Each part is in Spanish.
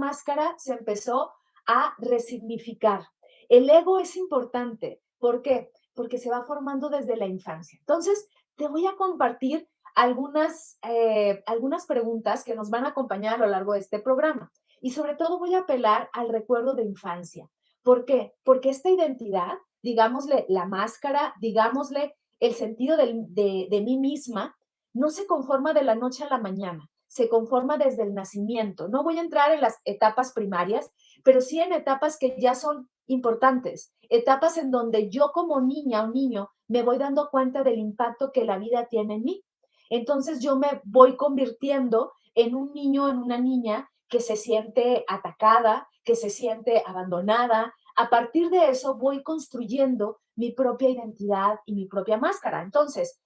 máscara se empezó a resignificar. El ego es importante. ¿Por qué? Porque se va formando desde la infancia. Entonces, te voy a compartir algunas preguntas que nos van a acompañar a lo largo de este programa. Y sobre todo voy a apelar al recuerdo de infancia. ¿Por qué? Porque esta identidad, digámosle la máscara, digámosle el sentido de mí misma, no se conforma de la noche a la mañana, se conforma desde el nacimiento. No voy a entrar en las etapas primarias, pero sí en etapas que ya son importantes, etapas en donde yo como niña o niño me voy dando cuenta del impacto que la vida tiene en mí. Entonces yo me voy convirtiendo en un niño, en una niña que se siente atacada, que se siente abandonada. A partir de eso voy construyendo mi propia identidad y mi propia máscara. Entonces,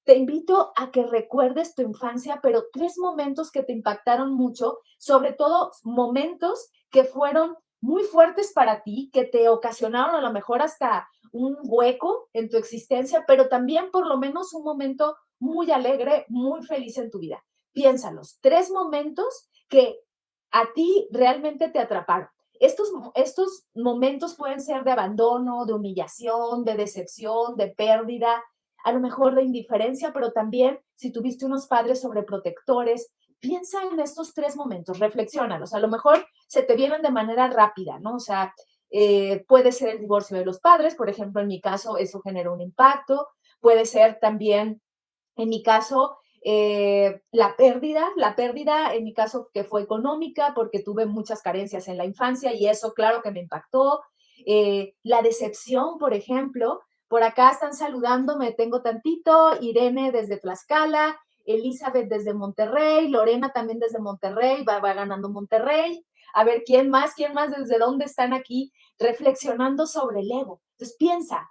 te invito a que recuerdes tu infancia, pero 3 momentos que te impactaron mucho, sobre todo momentos que fueron muy fuertes para ti, que te ocasionaron a lo mejor hasta un hueco en tu existencia, pero también por lo menos un momento muy alegre, muy feliz en tu vida. Piénsalos, 3 momentos que a ti realmente te atraparon. Estos momentos pueden ser de abandono, de humillación, de decepción, de pérdida, a lo mejor de indiferencia, pero también si tuviste unos padres sobreprotectores, piensa en estos 3 momentos, reflexiónalos. A lo mejor se te vienen de manera rápida, ¿no? O sea, puede ser el divorcio de los padres, por ejemplo, en mi caso eso generó un impacto, puede ser también, en mi caso, la pérdida en mi caso que fue económica porque tuve muchas carencias en la infancia y eso claro que me impactó. La decepción, por ejemplo, por acá están saludándome, tengo tantito, Irene desde Tlaxcala, Elizabeth desde Monterrey, Lorena también desde Monterrey, va ganando Monterrey. A ver, quién más, desde dónde están aquí reflexionando sobre el ego? Entonces piensa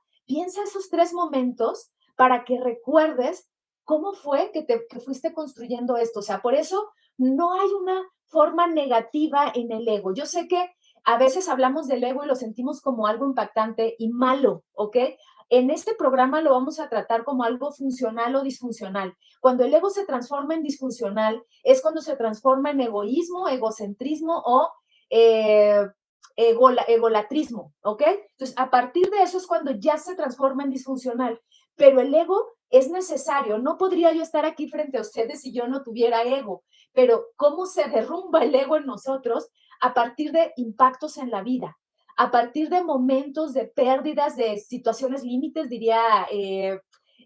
esos 3 momentos para que recuerdes cómo fue que fuiste construyendo esto. O sea, por eso no hay una forma negativa en el ego. Yo sé que a veces hablamos del ego y lo sentimos como algo impactante y malo, ¿ok? En este programa lo vamos a tratar como algo funcional o disfuncional. Cuando el ego se transforma en disfuncional, es cuando se transforma en egoísmo, egocentrismo o egolatrismo, ¿ok? Entonces, a partir de eso es cuando ya se transforma en disfuncional. Pero el ego es necesario. No podría yo estar aquí frente a ustedes si yo no tuviera ego. Pero ¿cómo se derrumba el ego en nosotros? A partir de impactos en la vida, a partir de momentos de pérdidas, de situaciones límites, diría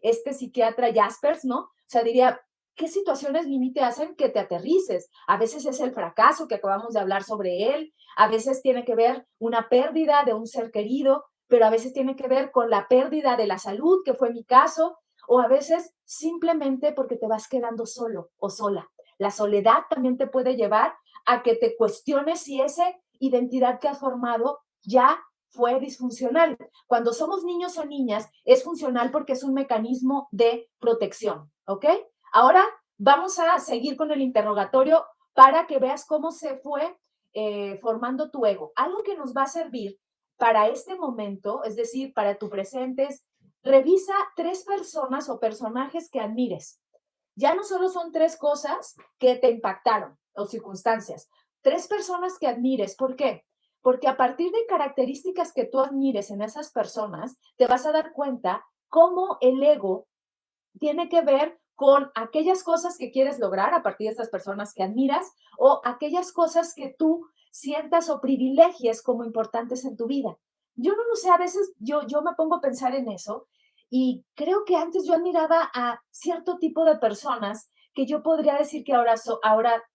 este psiquiatra Jaspers, ¿no? O sea, diría, ¿qué situaciones límite hacen que te aterrices? A veces es el fracaso que acabamos de hablar sobre él, a veces tiene que ver una pérdida de un ser querido, pero a veces tiene que ver con la pérdida de la salud, que fue mi caso, o a veces simplemente porque te vas quedando solo o sola. La soledad también te puede llevar a que te cuestiones si esa identidad que has formado ya fue disfuncional. Cuando somos niños o niñas, es funcional porque es un mecanismo de protección, ¿ok? Ahora vamos a seguir con el interrogatorio para que veas cómo se fue formando tu ego. Algo que nos va a servir para este momento, es decir, para tu presente, es revisa 3 personas o personajes que admires. Ya no solo son 3 cosas que te impactaron o circunstancias, 3 personas que admires. ¿Por qué? Porque a partir de características que tú admires en esas personas, te vas a dar cuenta cómo el ego tiene que ver con aquellas cosas que quieres lograr a partir de estas personas que admiras o aquellas cosas que tú sientas o privilegies como importantes en tu vida. Yo no lo sé, a veces yo me pongo a pensar en eso y creo que antes yo admiraba a cierto tipo de personas que yo podría decir que ahora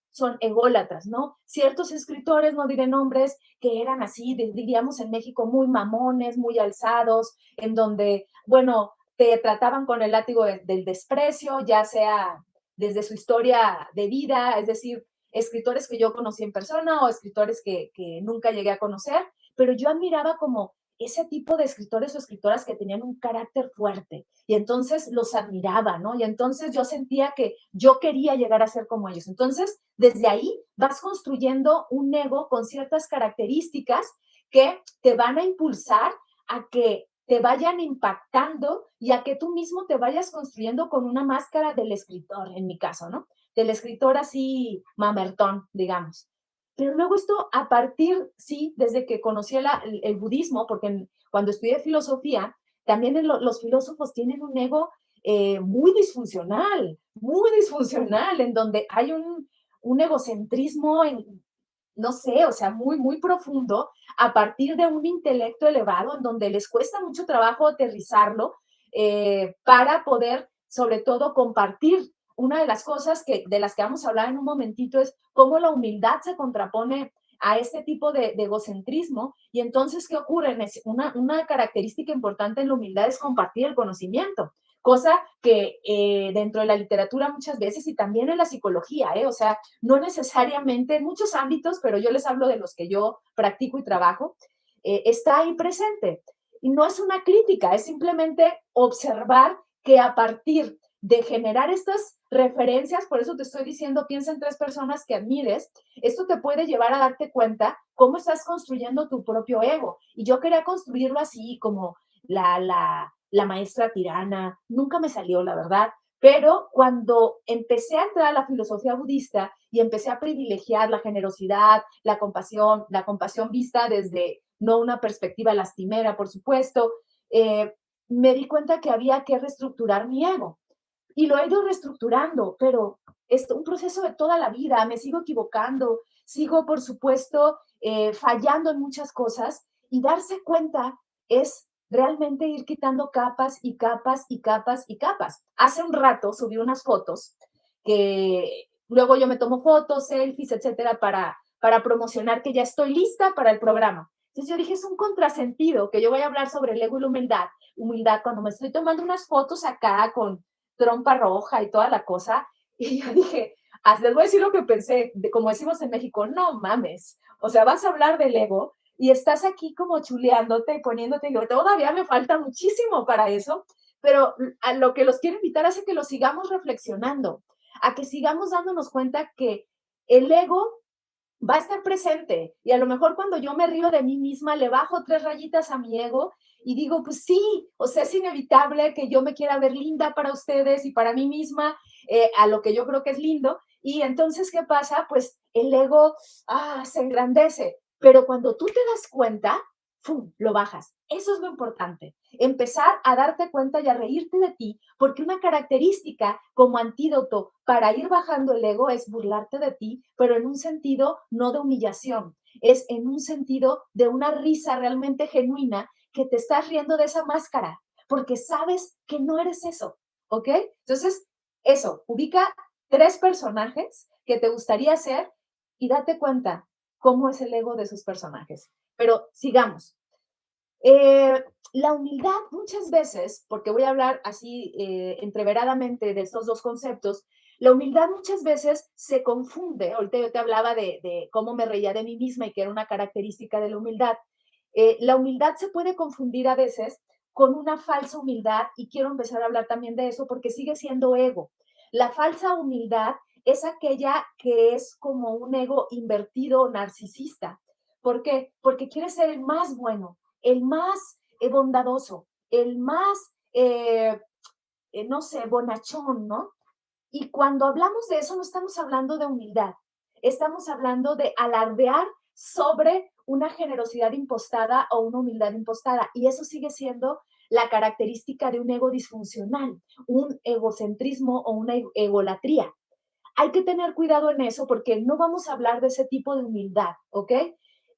son ególatras, ¿no? Ciertos escritores, no diré nombres, que eran así, diríamos en México, muy mamones, muy alzados, en donde, bueno, te trataban con el látigo del desprecio, ya sea desde su historia de vida, es decir, escritores que yo conocí en persona o escritores que nunca llegué a conocer, pero yo admiraba como ese tipo de escritores o escritoras que tenían un carácter fuerte y entonces los admiraba, ¿no? Y entonces yo sentía que yo quería llegar a ser como ellos. Entonces, desde ahí vas construyendo un ego con ciertas características que te van a impulsar a que te vayan impactando y a que tú mismo te vayas construyendo con una máscara del escritor, en mi caso, ¿no? Del escritor así mamertón, digamos. Pero luego esto a partir, sí, desde que conocí el budismo, porque cuando estudié filosofía, también los filósofos tienen un ego muy disfuncional, en donde hay un egocentrismo no sé, o sea, muy profundo, a partir de un intelecto elevado, en donde les cuesta mucho trabajo aterrizarlo para poder, sobre todo, compartir. Una de las cosas de las que vamos a hablar en un momentito es cómo la humildad se contrapone a este tipo de egocentrismo. Y entonces, ¿qué ocurre? Una característica importante en la humildad es compartir el conocimiento, cosa que dentro de la literatura muchas veces y también en la psicología, o sea, no necesariamente en muchos ámbitos, pero yo les hablo de los que yo practico y trabajo, está ahí presente. Y no es una crítica, es simplemente observar que a partir de generar estas referencias, por eso te estoy diciendo, piensa en 3 personas que admires, esto te puede llevar a darte cuenta cómo estás construyendo tu propio ego. Y yo quería construirlo así, como la maestra tirana, nunca me salió, la verdad, pero cuando empecé a entrar a la filosofía budista y empecé a privilegiar la generosidad, la compasión vista desde no una perspectiva lastimera, por supuesto, me di cuenta que había que reestructurar mi ego. Y lo he ido reestructurando, pero es un proceso de toda la vida, me sigo equivocando, sigo, por supuesto, fallando en muchas cosas y darse cuenta es realmente ir quitando capas y capas y capas y capas. Hace un rato subí unas fotos que luego yo me tomo fotos, selfies, etcétera, para promocionar que ya estoy lista para el programa. Entonces yo dije, es un contrasentido que yo voy a hablar sobre el ego y la humildad cuando me estoy tomando unas fotos acá con trompa roja y toda la cosa. Y yo dije, les voy a decir lo que pensé, como decimos en México, no mames, o sea, vas a hablar del ego y estás aquí como chuleándote y poniéndote, y yo todavía me falta muchísimo para eso, pero a lo que los quiero invitar hace que lo sigamos reflexionando, a que sigamos dándonos cuenta que el ego va a estar presente. Y a lo mejor cuando yo me río de mí misma, le bajo 3 rayitas a mi ego y digo, pues sí, o sea, es inevitable que yo me quiera ver linda para ustedes y para mí misma, a lo que yo creo que es lindo. Y entonces, ¿qué pasa? Pues el ego se engrandece. Pero cuando tú te das cuenta, ¡fum!, lo bajas. Eso es lo importante. Empezar a darte cuenta y a reírte de ti, porque una característica como antídoto para ir bajando el ego es burlarte de ti, pero en un sentido no de humillación, es en un sentido de una risa realmente genuina que te estás riendo de esa máscara, porque sabes que no eres eso, ¿ok? Entonces, eso, ubica 3 personajes que te gustaría ser y date cuenta cómo es el ego de esos personajes. Pero sigamos. Eh, la humildad muchas veces, porque voy a hablar así entreveradamente de estos 2 conceptos, la humildad muchas veces se confunde. Ahorita yo te hablaba de cómo me reía de mí misma y que era una característica de la humildad. La humildad se puede confundir a veces con una falsa humildad y quiero empezar a hablar también de eso porque sigue siendo ego. La falsa humildad es aquella que es como un ego invertido narcisista. ¿Por qué? Porque quiere ser el más bueno, el más bondadoso, el más, no sé, bonachón, ¿no? Y cuando hablamos de eso, no estamos hablando de humildad, estamos hablando de alardear sobre una generosidad impostada o una humildad impostada. Y eso sigue siendo la característica de un ego disfuncional, un egocentrismo o una egolatría. Hay que tener cuidado en eso porque no vamos a hablar de ese tipo de humildad, ¿ok?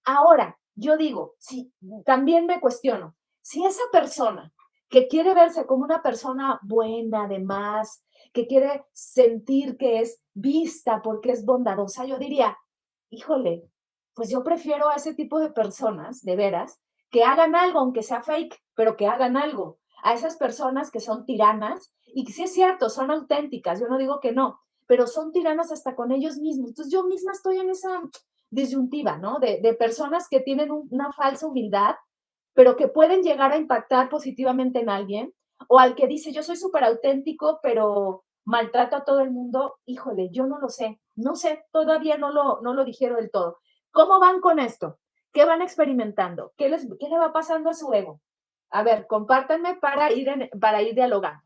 Ahora, yo digo, si también me cuestiono, si esa persona que quiere verse como una persona buena, además, que quiere sentir que es vista porque es bondadosa, yo diría, híjole, pues yo prefiero a ese tipo de personas, de veras, que hagan algo, aunque sea fake, pero que hagan algo. A esas personas que son tiranas, y que sí es cierto, son auténticas, yo no digo que no, pero son tiranas hasta con ellos mismos. Entonces yo misma estoy en esa disyuntiva, ¿no? De personas que tienen una falsa humildad, pero que pueden llegar a impactar positivamente en alguien, o al que dice, yo soy súper auténtico, pero maltrato a todo el mundo. Híjole, yo no lo sé, no sé, todavía no lo dijeron del todo. ¿Cómo van con esto? ¿Qué van experimentando? ¿Qué le va pasando a su ego? A ver, compártanme para ir dialogando.